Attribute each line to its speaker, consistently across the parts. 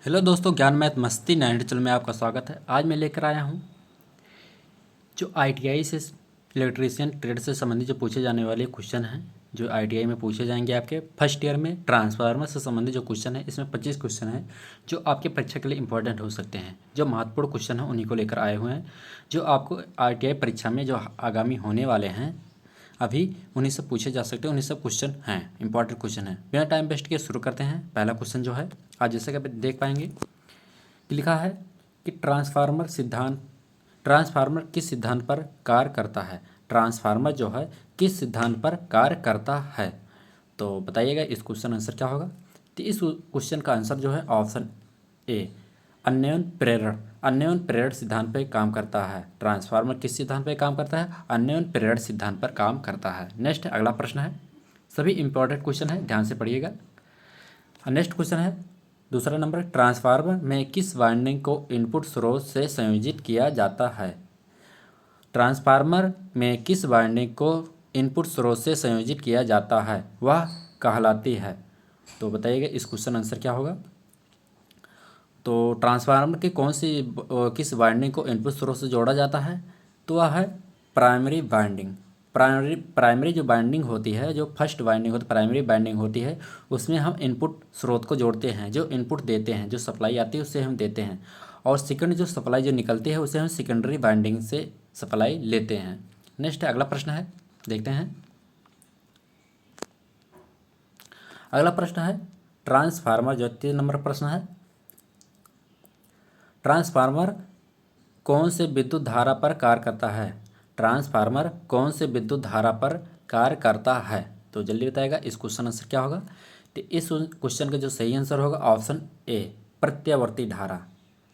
Speaker 1: Hello दोस्तों, ज्ञान math मस्ती 9 चैनल में आपका स्वागत है। आज मैं लेकर आया हूँ जो आईटीआई से इलेक्ट्रीशियन ट्रेड से संबंधित जो पूछे जाने वाले क्वेश्चन हैं, जो आईटीआई में पूछे जाएंगे आपके फर्स्ट ईयर में ट्रांसफार्मर से संबंधित जो क्वेश्चन है। इसमें 25 क्वेश्चन हैं जो आपके परीक्षा के लिए इंपॉर्टेंट हो सकते हैं। जो महत्वपूर्ण क्वेश्चन हैं उन्हीं को लेकर आए हुए हैं, जो आपको आईटीआई परीक्षा में जो आगामी होने वाले हैं अभी उन्हीं से पूछे जा सकते हैं। उन्हीं सब क्वेश्चन हैं, इंपॉर्टेंट क्वेश्चन हैं। बिना टाइम वेस्ट किए शुरू करते हैं। पहला क्वेश्चन जो है आज जैसे कि आप देख पाएंगे कि लिखा है कि ट्रांसफार्मर किस सिद्धांत पर कार्य करता है। ट्रांसफार्मर जो है किस सिद्धांत पर कार्य करता है, तो बताइएगा इस क्वेश्चन आंसर क्या होगा। तो इस क्वेश्चन का आंसर जो है ऑप्शन ए, अन्योन प्रेरण सिद्धांत पर काम करता है। ट्रांसफार्मर किस सिद्धांत पर काम करता है? अन्योन प्रेरण सिद्धांत पर काम करता है। नेक्स्ट अगला प्रश्न है, सभी इंपॉर्टेंट क्वेश्चन है, ध्यान से पढ़िएगा। नेक्स्ट क्वेश्चन है दूसरा नंबर, ट्रांसफार्मर में किस वाइंडिंग को इनपुट स्रोत से संयोजित किया जाता है। ट्रांसफार्मर में किस वाइंडिंग को इनपुट स्रोत से संयोजित किया जाता है वह कहलाती है। तो बताइएगा इस क्वेश्चन आंसर क्या होगा। तो ट्रांसफार्मर के किस वाइंडिंग को इनपुट स्रोत से जोड़ा जाता है, तो वह है प्राइमरी वाइंडिंग। प्राइमरी जो बाइंडिंग होती है, जो फर्स्ट बाइंडिंग होती है, प्राइमरी बाइंडिंग होती है, उसमें हम इनपुट स्रोत को जोड़ते हैं। जो इनपुट देते हैं, जो सप्लाई आती है उससे हम देते हैं, और सेकंड जो सप्लाई जो निकलती है उसे हम सेकेंडरी बाइंडिंग से सप्लाई लेते हैं। नेक्स्ट अगला प्रश्न है, देखते हैं। अगला प्रश्न है ट्रांसफार्मर, जो 3 नंबर प्रश्न है, ट्रांसफार्मर कौन से विद्युत धारा पर कार्य करता है। ट्रांसफार्मर कौन से विद्युत धारा पर कार्य करता है, तो जल्दी बताएगा इस क्वेश्चन आंसर क्या होगा। तो इस क्वेश्चन का जो सही आंसर होगा ऑप्शन ए, प्रत्यावर्ती धारा,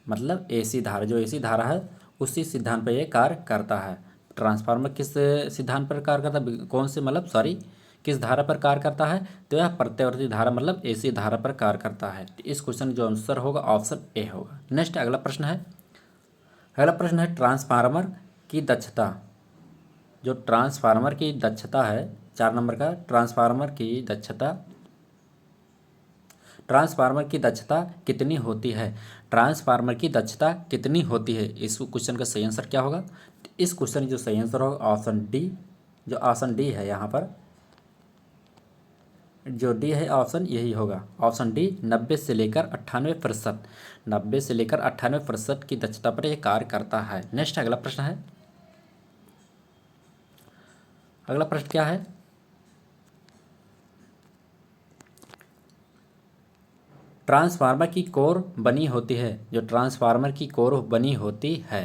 Speaker 1: मतलब एसी धारा। जो एसी धारा है उसी सिद्धांत पर यह कार्य करता है। ट्रांसफार्मर किस सिद्धांत पर कार्य करता है, कौन से मतलब सॉरी किस धारा पर कार्य करता है, तो यह प्रत्यावर्ती धारा मतलब एसी धारा पर कार्य करता है। तो इस क्वेश्चन जो आंसर होगा ऑप्शन ए होगा। नेक्स्ट अगला प्रश्न है, अगला प्रश्न है ट्रांसफार्मर की दक्षता। जो ट्रांसफार्मर की दक्षता है 4 नंबर का, ट्रांसफार्मर की दक्षता कितनी होती है। ट्रांसफार्मर की दक्षता कितनी होती है, इस क्वेश्चन का सही आंसर क्या होगा। इस क्वेश्चन की जो सही आंसर होगा ऑप्शन डी, जो ऑप्शन डी है यहाँ पर, जो डी है ऑप्शन यही होगा। ऑप्शन डी 90 से लेकर 98%, 90 से लेकर 98% की दक्षता पर यह कार्य करता है। नेक्स्ट अगला प्रश्न है, अगला प्रश्न क्या है, ट्रांसफार्मर की कोर बनी होती है। जो ट्रांसफार्मर की कोर बनी होती है,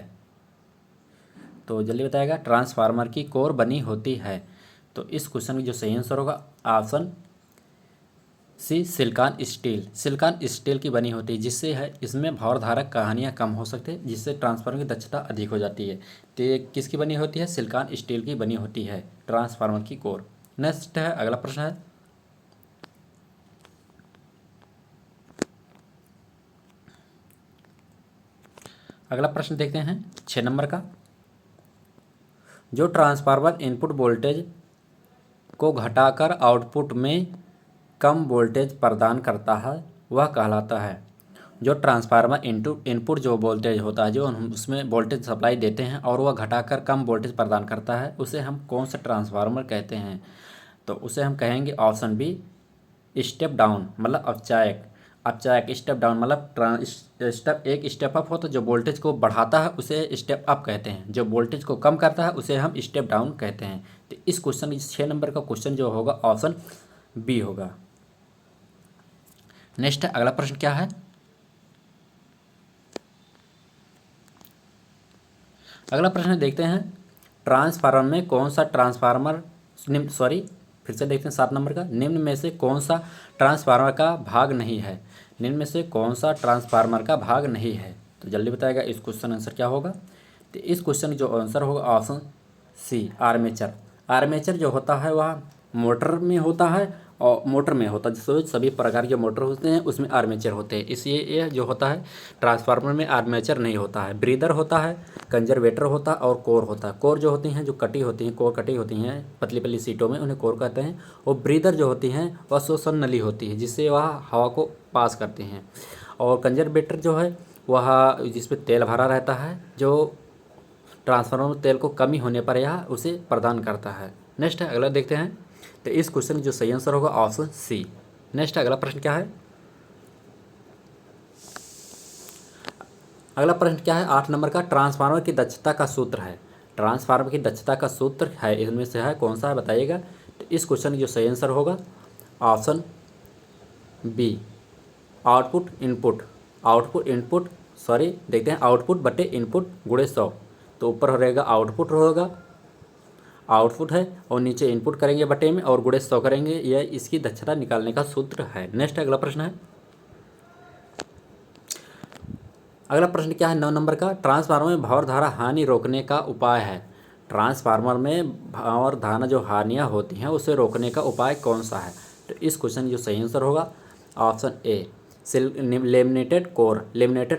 Speaker 1: तो जल्दी बताएगा ट्रांसफार्मर की कोर बनी होती है। तो इस क्वेश्चन की जो सही आंसर होगा option C, silicon steel. Silicon steel की बनी होती है, जिससे है इसमें भावधारक कहानियाँ कम हो सकते हैं, जिससे ट्रांसफार्मर की दक्षता अधिक हो जाती है। तो ये किसकी बनी होती है, सिलिकॉन स्टील की बनी होती है ट्रांसफार्मर की कोर। नेक्स्ट है अगला प्रश्न है, अगला प्रश्न देखते हैं 6 नंबर का। जो ट्रांसफार्मर इनपुट वोल्टेज को घटाकर आउटपुट में कम वोल्टेज प्रदान करता है वह कहलाता है। जो ट्रांसफार्मर इनपुट जो वोल्टेज होता है, जो हम उसमें वोल्टेज सप्लाई देते हैं और वह घटाकर कम वोल्टेज प्रदान करता है, उसे हम कौन सा ट्रांसफार्मर कहते हैं, तो उसे हम कहेंगे ऑप्शन बी, स्टेप डाउन मतलब अपचायक। स्टेप डाउन मतलब स्टेप एक स्टेप अप होता है, जो वोल्टेज को बढ़ाता है उसे स्टेप अप कहते हैं, जो वोल्टेज को कम करता है उसे हम स्टेप डाउन कहते हैं। तो इस क्वेश्चन 6 नंबर का क्वेश्चन जो होगा ऑप्शन बी होगा। नेक्स्ट अगला प्रश्न क्या है, अगला प्रश्न देखते हैं, ट्रांसफार्मर में कौन सा ट्रांसफार्मर फिर से देखते हैं 7 नंबर का, निम्न में से कौन सा ट्रांसफार्मर का भाग नहीं है। निम्न में से कौन सा ट्रांसफार्मर का भाग नहीं है, तो जल्दी बताएगा इस क्वेश्चन आंसर क्या होगा। तो इस क्वेश्चन जो आंसर होगा ऑप्शन सी, आर्मेचर। आर्मेचर जो होता है वह मोटर में होता है, और मोटर में होता है, सभी प्रकार के मोटर होते हैं उसमें आर्मेचर होते हैं। इसलिए ये जो होता है ट्रांसफार्मर में आर्मेचर नहीं होता है। ब्रीदर होता है, कंजर्वेटर होता है और कोर होता है। कोर जो होती हैं जो कटी होती हैं, कोर कटी होती हैं पतली पतली सीटों में, उन्हें कोर कहते हैं। और ब्रीदर जो होती हैं वह श्वसन नली होती है, जिससे वह हवा को पास करती हैं। और कंजर्वेटर जो है वह जिसमें तेल भरा रहता है, जो ट्रांसफार्मर में तेल को कमी होने पर यह उसे प्रदान करता है। नेक्स्ट है, अगला देखते हैं। तो इस क्वेश्चन का जो सही आंसर होगा ऑप्शन सी। नेक्स्ट अगला प्रश्न क्या है? अगला प्रश्न क्या है? 8 नंबर का, ट्रांसफार्मर की दक्षता का सूत्र है। ट्रांसफार्मर की दक्षता का सूत्र है, इनमें से है कौन सा है बताइएगा। तो इस क्वेश्चन का जो सही आंसर होगा ऑप्शन बी, आउटपुट इनपुट। देखते हैं, आउटपुट बटे इनपुट गुणे 100। तो ऊपर हो रहेगा आउटपुट होगा, आउटपुट है, और नीचे इनपुट करेंगे बटे में और गुणे 100 करेंगे। यह इसकी दक्षता निकालने का सूत्र है। नेक्स्ट अगला प्रश्न है। अगला प्रश्न क्या है? 9 नंबर का, ट्रांसफार्मर में भार धारा हानि रोकने का उपाय है। ट्रांसफार्मर में भार धारा जो हानियाँ होती हैं उसे रोकने का उपाय कौन सा है? तो इस क्वेश्चन जो सही आंसर होगा ऑप्शन ए, लेमिनेटेड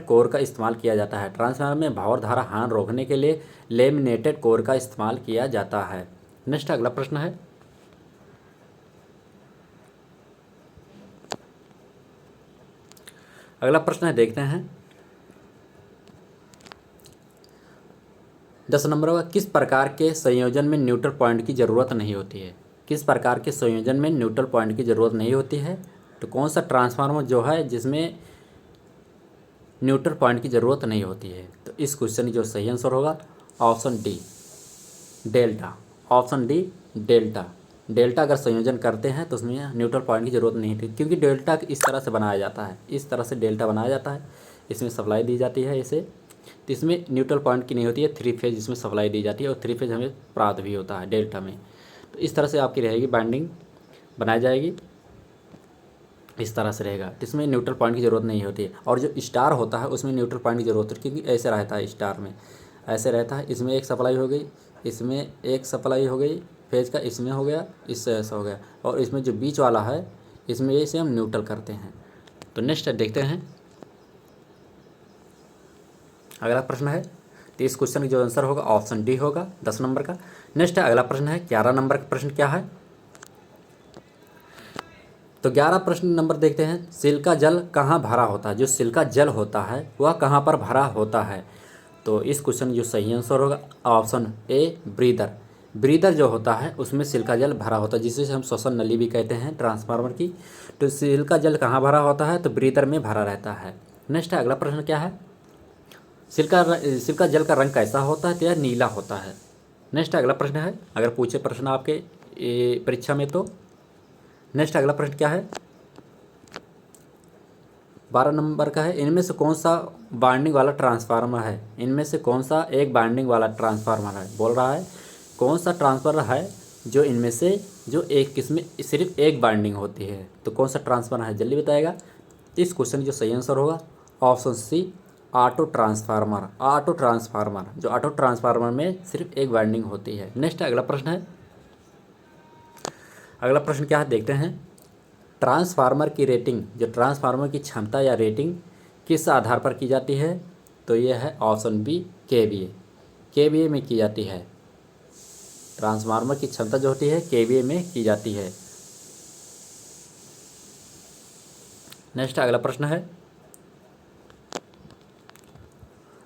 Speaker 1: कोर का इस्तेमाल किया जाता है। ट्रांसफार्मर में भार धारा हानि रोकने के लिए लेमिनेटेड कोर का इस्तेमाल किया जाता है। नेक्स्ट अगला प्रश्न है। अगला प्रश्न है, देखते हैं 10 नंबर का, किस प्रकार के संयोजन में न्यूट्रल पॉइंट की ज़रूरत नहीं होती है? किस प्रकार के संयोजन में न्यूट्रल पॉइंट की ज़रूरत नहीं होती है? तो कौन सा ट्रांसफार्मर जो है जिसमें न्यूट्रल पॉइंट की ज़रूरत नहीं होती है? तो इस क्वेश्चन की जो सही आंसर होगा option D, delta. Option D, delta. Delta अगर संयोजन करते हैं तो उसमें न्यूट्रल पॉइंट की ज़रूरत नहीं होती, क्योंकि डेल्टा इस तरह से बनाया जाता है, इस तरह से डेल्टा बनाया जाता है, इसमें सप्लाई दी जाती है इसे, तो इसमें न्यूट्रल पॉइंट की नहीं होती है। 3 फेज इसमें सप्लाई दी जाती है और 3 फेज हमें प्राप्त भी होता है डेल्टा में। तो इस तरह से आपकी रहेगी, बाइंडिंग बनाई जाएगी, इस तरह से रहेगा, तो इसमें न्यूट्रल पॉइंट की ज़रूरत नहीं होती है। और जो स्टार होता है उसमें न्यूट्रल पॉइंट की ज़रूरत है, क्योंकि ऐसे रहता है, स्टार में ऐसे रहता है। इसमें एक सप्लाई हो गई, इसमें एक सप्लाई हो गई फेज का, इसमें हो गया, इससे ऐसा हो गया, और इसमें जो बीच वाला है इसमें इसे हम न्यूट्रल करते हैं। तो नेक्स्ट देखते हैं अगला प्रश्न है। तो इस क्वेश्चन का जो आंसर होगा ऑप्शन डी होगा, 10 नंबर का। नेक्स्ट अगला प्रश्न है 11 नंबर का। प्रश्न क्या है? तो 11 प्रश्न नंबर देखते हैं, सिल्का जल कहाँ भरा होता है? जो सिल्का जल होता है वह कहाँ पर भरा होता है? तो इस क्वेश्चन का जो सही आंसर होगा ऑप्शन ए, ब्रीदर। ब्रीदर जो होता है उसमें सिल्का जल भरा होता है, जिसे हम श्वसन नली भी कहते हैं ट्रांसफार्मर की। तो सिल्का जल कहाँ भरा होता है? तो ब्रीदर में भरा रहता है। नेक्स्ट अगला प्रश्न क्या है? सिल्का जल का रंग कैसा होता है? तो यह नीला होता है। नेक्स्ट अगला प्रश्न है, अगर पूछे प्रश्न आपके परीक्षा में तो। नेक्स्ट अगला प्रश्न क्या है? 12 नंबर का है, इनमें से कौन सा बाइंडिंग वाला ट्रांसफार्मर है? इनमें से कौन सा एक बाइंडिंग वाला ट्रांसफार्मर है? बोल रहा है कौन सा ट्रांसफार्मर है जो इनमें से जो एक किसमें सिर्फ एक बाइंडिंग होती है? तो कौन सा ट्रांसफार्मर है, जल्दी बताएगा। इस क्वेश्चन की जो सही आंसर होगा option C, auto transformer. Auto transformer, जो ऑटो ट्रांसफार्मर में सिर्फ एक वाइंडिंग होती है। नेक्स्ट अगला प्रश्न है। अगला प्रश्न क्या है देखते हैं, ट्रांसफार्मर की रेटिंग, जो ट्रांसफार्मर की क्षमता या रेटिंग किस आधार पर की जाती है? तो यह है ऑप्शन बी, केवीए। केवीए में की जाती है। ट्रांसफार्मर की क्षमता जो होती है केवीए में की जाती है। नेक्स्ट अगला प्रश्न है।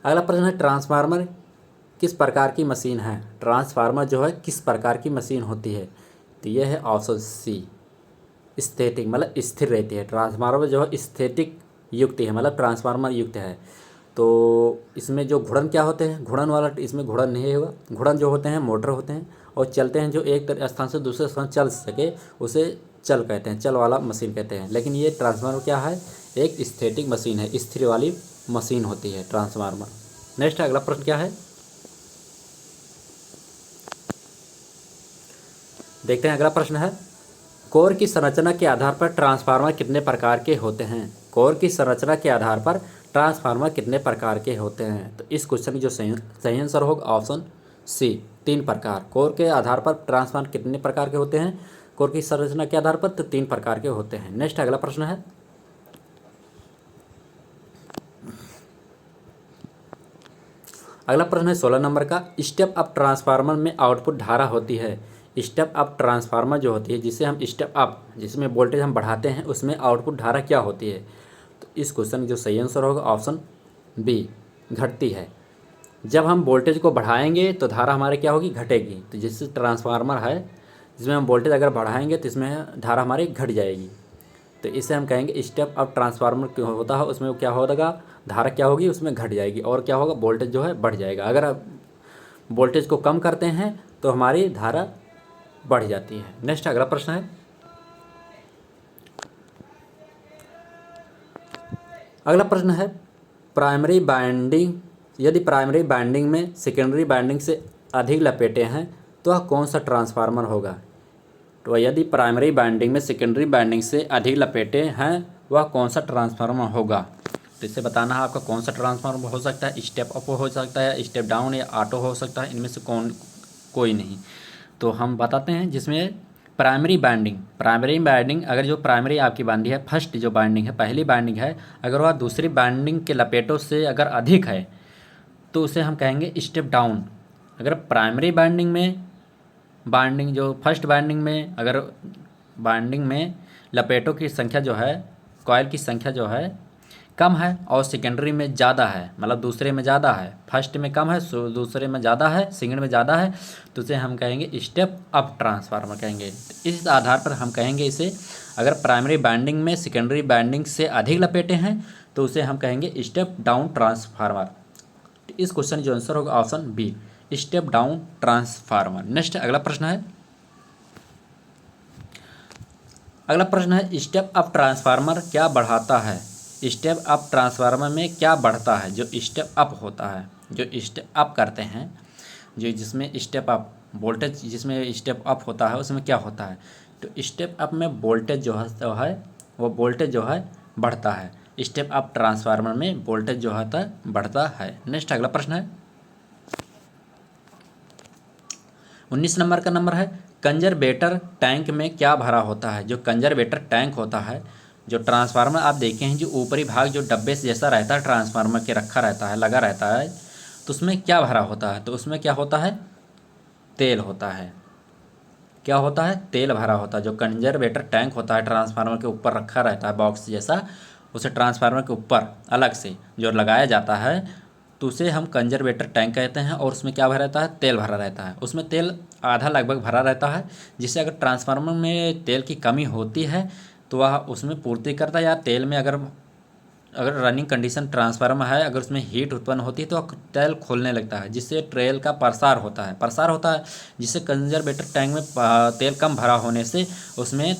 Speaker 1: अगला प्रश्न है, ट्रांसफार्मर किस प्रकार की मशीन है? ट्रांसफार्मर जो है किस प्रकार की मशीन होती है? तो यह है ऑप्शन सी, स्थैतिक, मतलब स्थिर रहती है। ट्रांसफार्मर जो है स्थैतिक युक्त है, मतलब ट्रांसफार्मर युक्त है। तो इसमें जो घुड़न क्या होते हैं, घुड़न वाला इसमें घुड़न नहीं होगा। घुड़न जो होते हैं मोटर होते हैं और चलते हैं, जो एक स्थान से दूसरे स्थान चल सके उसे चल कहते हैं, चल वाला मशीन कहते हैं। लेकिन ये ट्रांसफार्मर क्या है? एक स्थैतिक मशीन है, स्थिर वाली मशीन होती है ट्रांसफार्मर। नेक्स्ट अगला प्रश्न क्या है देखते हैं। अगला प्रश्न है, कोर की संरचना के आधार पर ट्रांसफार्मर कितने प्रकार के होते हैं? कोर की संरचना के आधार पर ट्रांसफार्मर कितने प्रकार के होते हैं? तो इस क्वेश्चन की जो सही आंसर होगा ऑप्शन सी, 3 प्रकार। कोर के आधार पर ट्रांसफार्मर कितने प्रकार के होते हैं? कोर की संरचना के आधार पर तो 3 प्रकार के होते हैं। नेक्स्ट अगला प्रश्न है। अगला प्रश्न है 16 नंबर का, स्टेप अप ट्रांसफार्मर में आउटपुट धारा होती है। स्टेप अप ट्रांसफार्मर जो होती है, जिसे हम स्टेप अप, जिसमें वोल्टेज हम बढ़ाते हैं, उसमें आउटपुट धारा क्या होती है? तो इस क्वेश्चन का जो सही आंसर होगा ऑप्शन बी, घटती है। जब हम वोल्टेज को बढ़ाएंगे तो धारा हमारे क्या होगी, घटेगी। तो जिससे ट्रांसफार्मर है जिसमें हम वोल्टेज अगर बढ़ाएंगे तो इसमें धारा हमारी घट जाएगी। तो इसे हम कहेंगे स्टेप अप ट्रांसफार्मर क्यों होता है, उसमें क्या होगा, धारा क्या होगी उसमें घट जाएगी, और क्या होगा, वोल्टेज जो है बढ़ जाएगा। अगर आप वोल्टेज को कम करते हैं तो हमारी धारा बढ़ जाती है। नेक्स्ट अगला प्रश्न है, अगला प्रश्न है प्राइमरी बाइंडिंग, यदि प्राइमरी बाइंडिंग में सेकेंडरी बाइंडिंग से अधिक लपेटे हैं तो वह कौन सा ट्रांसफार्मर होगा। तो यदि प्राइमरी बाइंडिंग में सेकेंडरी बाइंडिंग से अधिक लपेटे हैं वह कौन सा ट्रांसफार्मर होगा। तो इसे बताना है आपका कौन सा ट्रांसफार्मर हो सकता है, स्टेप अप हो सकता है, स्टेप डाउन या ऑटो हो सकता है, इनमें से कोई नहीं। तो हम बताते हैं जिसमें प्राइमरी बाइंडिंग अगर जो प्राइमरी आपकी बाइंडिंग है, फर्स्ट जो बाइंडिंग है, पहली बाइंडिंग है, अगर वह दूसरी बाइंडिंग के लपेटों से अगर अधिक है तो उसे हम कहेंगे स्टेप डाउन। अगर प्राइमरी बाइंडिंग जो फर्स्ट बाइंडिंग में अगर बाइंडिंग में लपेटों की संख्या जो है, कॉइल की संख्या जो है कम है और सेकेंडरी में ज़्यादा है, मतलब दूसरे में ज़्यादा है, फर्स्ट में कम है दूसरे में ज़्यादा है, सेकेंड में ज़्यादा है, तो उसे हम कहेंगे स्टेप अप ट्रांसफार्मर कहेंगे। इस आधार पर हम कहेंगे इसे, अगर प्राइमरी बाइंडिंग में सेकेंडरी बाइंडिंग से अधिक लपेटे हैं तो उसे हम कहेंगे स्टेप डाउन ट्रांसफार्मर। इस क्वेश्चन जो आंसर होगा option B, step down transformer. Next अगला प्रश्न है, अगला प्रश्न है स्टेप अप ट्रांसफार्मर क्या बढ़ाता है। स्टेप अप ट्रांसफार्मर में क्या बढ़ता है। जो स्टेप अप होता है, जो स्टेप अप करते हैं, जो जिसमें स्टेप अप वोल्टेज जिसमें स्टेप अप होता है उसमें क्या होता है, तो स्टेप अप में वोल्टेज जो है वो वोल्टेज जो है बढ़ता है। स्टेप अप ट्रांसफार्मर में वोल्टेज जो होता है बढ़ता है। नेक्स्ट अगला प्रश्न है 19 नंबर का नंबर है, कंजर्वेटर टैंक में क्या भरा होता है। जो कंजर्वेटर टैंक होता है, जो ट्रांसफार्मर आप देखे हैं जो ऊपरी भाग जो डब्बे से जैसा रहता है ट्रांसफार्मर के रखा रहता है, लगा रहता है, तो उसमें क्या भरा होता है। तो उसमें क्या होता है, तेल होता है। क्या होता है, तेल भरा होता है। जो कंजर्वेटर टैंक होता है ट्रांसफार्मर के ऊपर रखा रहता है बॉक्स जैसा, उसे ट्रांसफार्मर के ऊपर अलग से जो लगाया जाता है तो उसे हम कंजर्वेटर टैंक कहते हैं। और उसमें क्या भरा रहता है, तेल भरा रहता है। उसमें तेल आधा लगभग भरा रहता है, जिससे अगर ट्रांसफार्मर में तेल की कमी होती है तो वह उसमें पूर्ति करता है, या तेल में अगर रनिंग कंडीशन ट्रांसफार्मर है, अगर उसमें हीट उत्पन्न होती है तो तेल खोलने लगता है, जिससे तेल का प्रसार होता है, जिससे कंजर्वेटर टैंक में तेल कम भरा होने से उसमें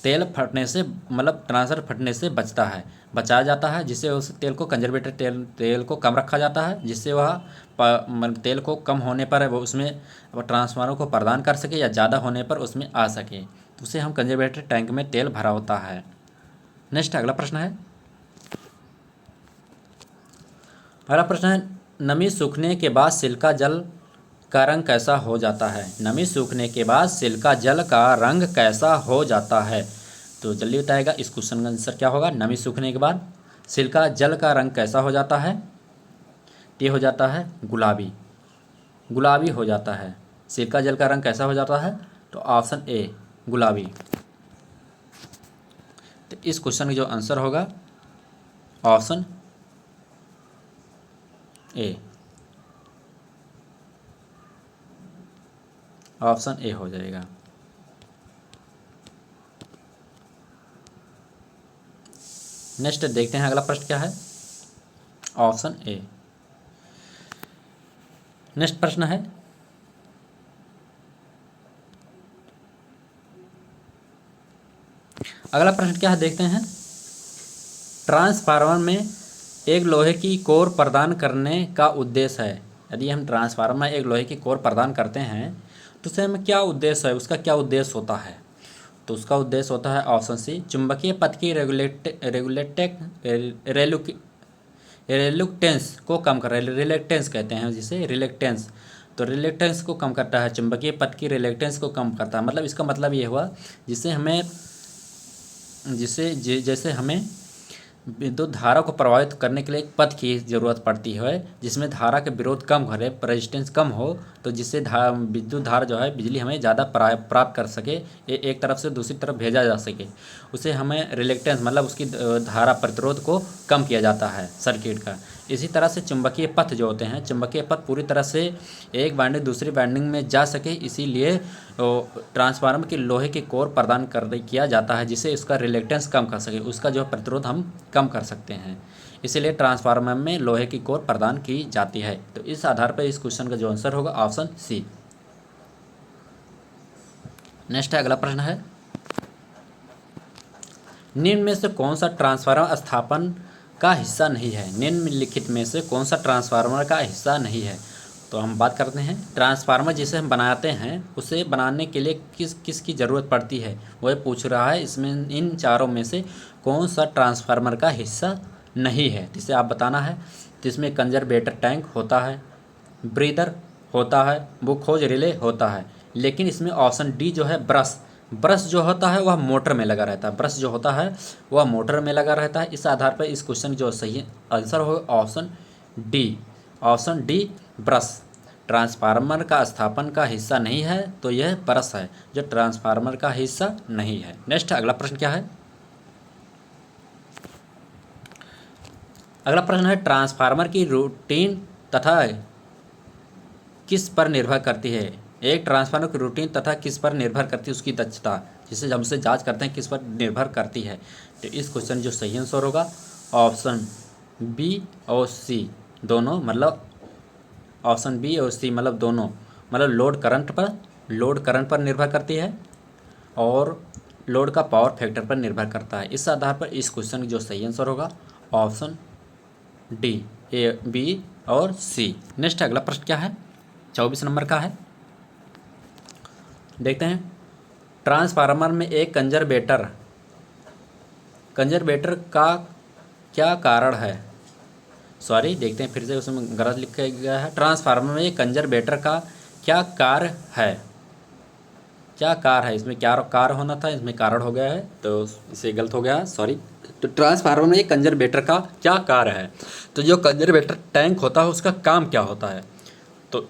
Speaker 1: तेल फटने से, मतलब ट्रांसफर फटने से बचाया जाता है, जिससे उस तेल को कंजर्वेटर तेल को कम रखा जाता है, जिससे वह तेल को कम होने पर वो उसमें ट्रांसफार्मर को प्रदान कर सके या ज़्यादा होने पर उसमें आ सके, तो उसे हम कंजर्वेटर टैंक में तेल भरा होता है। नेक्स्ट अगला प्रश्न है, अगला प्रश्न है नमी सूखने के बाद सिल्का जल का रंग कैसा हो जाता है। नमी सूखने के बाद सिल्का जल का रंग कैसा हो जाता है। तो जल्दी बताएगा इस क्वेश्चन का आंसर क्या होगा। नमी सूखने के बाद सिल्का जल का रंग कैसा हो जाता है, ये हो जाता है गुलाबी हो जाता है। सिल्का जल का रंग कैसा हो जाता है, तो ऑप्शन ए गुलाबी। तो इस क्वेश्चन का जो आंसर होगा ऑप्शन ए, ऑप्शन ए हो जाएगा। नेक्स्ट देखते हैं अगला प्रश्न क्या है, ऑप्शन ए। नेक्स्ट प्रश्न है अगला प्रश्न क्या है देखते हैं। ट्रांसफार्मर में एक लोहे की कोर प्रदान करने का उद्देश्य है। यदि हम ट्रांसफार्मर में एक लोहे की कोर प्रदान करते हैं तो उससे हमें क्या उद्देश्य है, उसका क्या उद्देश्य होता है। तो उसका उद्देश्य होता है ऑप्शन सी, चुंबकीय पथ की रिलक्टेंस को कम कर, रिलेक्टेंस कहते हैं जिसे रिलेक्टेंस, तो रिलेक्टेंस को कम करता है, चुंबकीय पथ की रिलेक्टेंस को कम करता है। मतलब इसका मतलब ये हुआ जैसे हमें विद्युत धारा को प्रभावित करने के लिए एक पथ की ज़रूरत पड़ती है जिसमें धारा के विरोध कम करे, रेजिस्टेंस कम हो, तो जिससे विद्युत धारा जो है बिजली हमें ज़्यादा प्राप्त कर सके, एक तरफ से दूसरी तरफ भेजा जा सके, उसे हमें रिलेक्टेंस मतलब उसकी धारा प्रतिरोध को कम किया जाता है सर्किट का। इसी तरह से चुंबकीय पथ जो होते हैं, चुंबकीय पथ पूरी तरह से एक वाइंडिंग दूसरी वाइंडिंग में जा सके, इसीलिए ट्रांसफार्मर के लोहे के कोर प्रदान किया जाता है जिससे उसका रिलेक्टेंस कम कर सके, उसका जो प्रतिरोध हम कम कर सकते हैं, इसीलिए ट्रांसफार्मर में लोहे की कोर प्रदान की जाती है। तो इस आधार पर इस क्वेश्चन का जो आंसर होगा ऑप्शन सी। नेक्स्ट है, अगला प्रश्न है, निम्न में से कौन सा ट्रांसफार्मर स्थापन का हिस्सा नहीं है? निम्नलिखित में से कौन सा ट्रांसफार्मर का हिस्सा नहीं है? तो हम बात करते हैं ट्रांसफार्मर जिसे हम बनाते हैं उसे बनाने के लिए किस की ज़रूरत पड़ती है, वह पूछ रहा है। इसमें इन चारों में से कौन सा ट्रांसफार्मर का हिस्सा नहीं है, जिसे आप बताना है। तो इसमें कंजर्वेटर टैंक होता है, ब्रीदर होता है, बुक होज रिले होता है, लेकिन इसमें ऑप्शन डी जो है ब्रश जो होता है वह मोटर में लगा रहता है, ब्रश जो होता है वह मोटर में लगा रहता है। इस आधार पर इस क्वेश्चन जो सही आंसर होगा ऑप्शन डी ब्रश ट्रांसफार्मर का स्थापन का हिस्सा नहीं है, तो यह ब्रश है जो ट्रांसफार्मर का हिस्सा नहीं है। नेक्स्ट अगला प्रश्न क्या है? अगला प्रश्न है, ट्रांसफार्मर की रूटीन तथा किस पर निर्भर करती है? एक ट्रांसफार्मर की रूटीन तथा किस पर निर्भर करती है? उसकी दक्षता, जिसे हमसे जांच करते हैं किस पर निर्भर करती है। तो इस क्वेश्चन जो सही आंसर होगा ऑप्शन बी और सी दोनों, मतलब ऑप्शन बी और सी मतलब दोनों, मतलब लोड करंट पर निर्भर करती है और लोड का पावर फैक्टर पर निर्भर करता है। इस आधार पर इस क्वेश्चन जो सही आंसर होगा ऑप्शन डी, ए, बी और सी। नेक्स्ट अगला प्रश्न क्या है? 24 नंबर का है, देखते हैं। ट्रांसफार्मर में एक कंजर्वेटर का क्या कारण है? सॉरी, देखते हैं फिर से, उसमें गलत लिखा गया है। ट्रांसफार्मर में एक कंजर्वेटर का क्या कार्य है? क्या कार्य है? इसमें क्या कार्य होना था, इसमें कारण हो गया है, तो इसे गलत हो गया है, सॉरी। तो ट्रांसफार्मर में एक कंजर्वेटर का क्या कार्य है? तो जो कंजर्वेटर टैंक होता है उसका काम क्या होता है, तो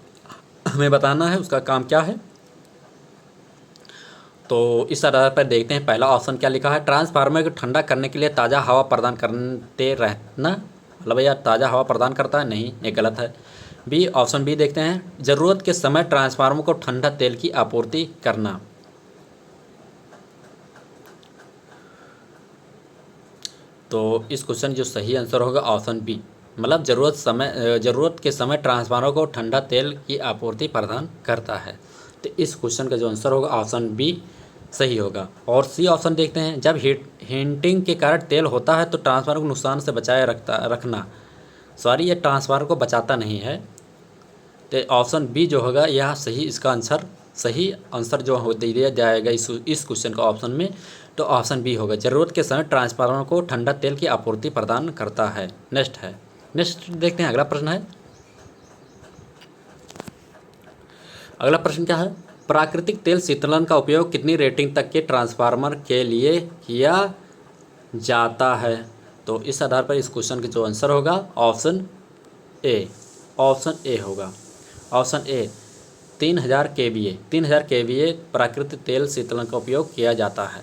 Speaker 1: हमें बताना है उसका काम क्या है। तो इस आधार पर देखते हैं पहला ऑप्शन क्या लिखा है। ट्रांसफार्मर को ठंडा करने के लिए ताज़ा हवा प्रदान करते रहना, मतलब भैया ताज़ा हवा प्रदान करता है, नहीं, ये गलत है। बी, ऑप्शन बी देखते हैं, ज़रूरत के समय ट्रांसफार्मर को ठंडा तेल की आपूर्ति करना। तो इस क्वेश्चन जो सही आंसर होगा ऑप्शन बी, मतलब ज़रूरत के समय ट्रांसफार्मर को ठंडा तेल की आपूर्ति प्रदान करता है। तो इस क्वेश्चन का जो आंसर होगा ऑप्शन बी सही होगा। और सी ऑप्शन देखते हैं, जब हीटिंग के कारण तेल होता है तो ट्रांसफार्मर को नुकसान से बचाए रखना। सॉरी, ये ट्रांसफार्मर को बचाता नहीं है। तो ऑप्शन बी जो होगा यह सही, इसका आंसर सही आंसर जो हो दिया जाएगा इस क्वेश्चन का ऑप्शन में, तो ऑप्शन बी होगा, ज़रूरत के समय ट्रांसफार्मर को ठंडा तेल की आपूर्ति प्रदान करता है। नेक्स्ट देखते हैं, अगला प्रश्न है। अगला प्रश्न क्या है? प्राकृतिक तेल शीतलन का उपयोग कितनी रेटिंग तक के ट्रांसफार्मर के लिए किया जाता है? तो इस आधार पर इस क्वेश्चन का जो आंसर होगा ऑप्शन ए होगा। ऑप्शन ए 3000 kVA प्राकृतिक तेल शीतलन का उपयोग किया जाता है।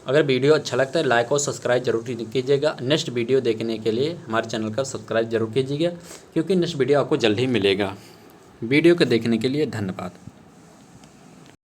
Speaker 1: अगर वीडियो अच्छा लगता है लाइक और सब्सक्राइब जरूर कीजिएगा। नेक्स्ट वीडियो देखने के लिए हमारे चैनल का सब्सक्राइब जरूर कीजिएगा, क्योंकि नेक्स्ट वीडियो आपको जल्द ही मिलेगा। वीडियो को देखने के लिए धन्यवाद।